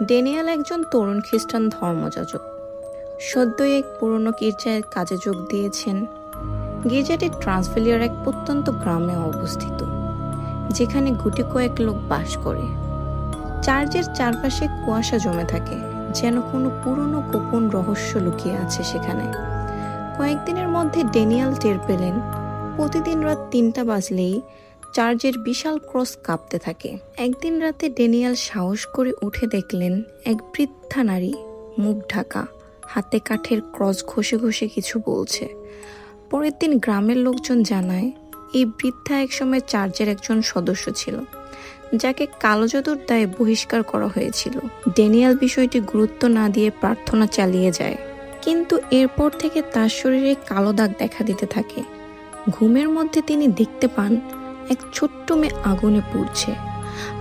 Daniel একজন তরুণ খ্রিস্টান ধর্মযাজক। সদ্যই এক পুরনো গির্জায় কাজে যোগ দিয়েছেন। গির্জাটি ট্রান্সভিলিয়ার এক প্রত্যন্ত গ্রামে অবস্থিত, যেখানে গুটি কয়েক লোক বাস করে। চার্চের চারপাশে কুয়াশা জমে থাকে, যেন কোনো পুরনো গোপন রহস্য লুকিয়ে আছে সেখানে। কয়েকদিনের মধ্যে ড্যানিয়েল টের পেলেন প্রতিদিন রাত 3টা বাজলেই চার্চের বিশাল ক্রস কাঁপতে থাকে। একদিন রাতে ড্যানিয়েল সাহস করে উঠে দেখলেন এক বৃদ্ধা নারী, মুখ ঢাকা, হাতে কাঠের ক্রস ঘষে ঘষে কিছু বলছে। পরের দিন গ্রামের লোকজন জানায় এই বৃদ্ধা একসময় চার্চের একজন সদস্য ছিল, যাকে কালো জাদুর দায়ে বহিষ্কার করা হয়েছিল। ড্যানিয়েল বিষয়টি গুরুত্ব না দিয়ে প্রার্থনা চালিয়ে যায়, কিন্তু এরপর থেকে তার শরীরে কালো দাগ দেখা দিতে থাকে। ঘুমের মধ্যে তিনি দেখতে পান এক ছোট্ট মেয়ে আগুনে পুড়ছে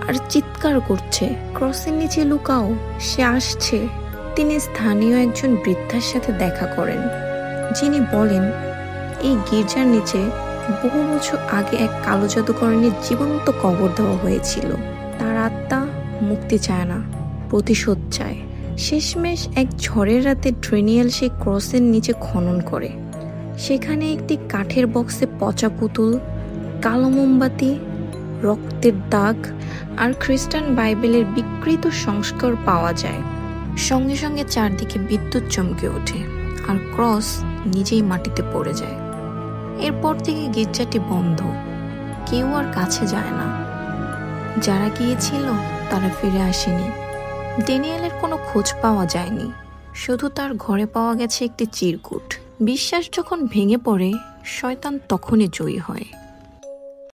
আর চিৎকার করছে, ক্রসের নিচে লুকাও, সে আসছে। তিনি স্থানীয় একজন বৃদ্ধার সাথে দেখা করেন, যিনি বলেন এই গির্জার নিচে বহু বছর আগে এক কালো জাদুকরণীর জীবন্ত কবর দেওয়া হয়েছিল। তার আত্মা মুক্তি চায় না, প্রতিশোধ চায়। শেষমেশ এক ঝড়ের রাতে ড্যানিয়েল সেই ক্রসের নিচে খনন করে। সেখানে একটি কাঠের বক্সে পচা পুতুল, কালো মোমবাতি, রক্তের দাগ আর খ্রিস্টান বাইবেলের বিকৃত সংস্কার পাওয়া যায়। সঙ্গে সঙ্গে চারদিকে বিদ্যুৎ চমকে ওঠে আর ক্রস নিজেই মাটিতে পড়ে যায়। এরপর থেকে গির্জাটি বন্ধ, কেউ আর কাছে যায় না। যারা গিয়েছিল তারা ফিরে আসেনি। ড্যানিয়েলের কোনো খোঁজ পাওয়া যায়নি, শুধু তার ঘরে পাওয়া গেছে একটি চিরকুট। বিশ্বাস যখন ভেঙে পড়ে, শয়তান তখনই জয়ী হয়।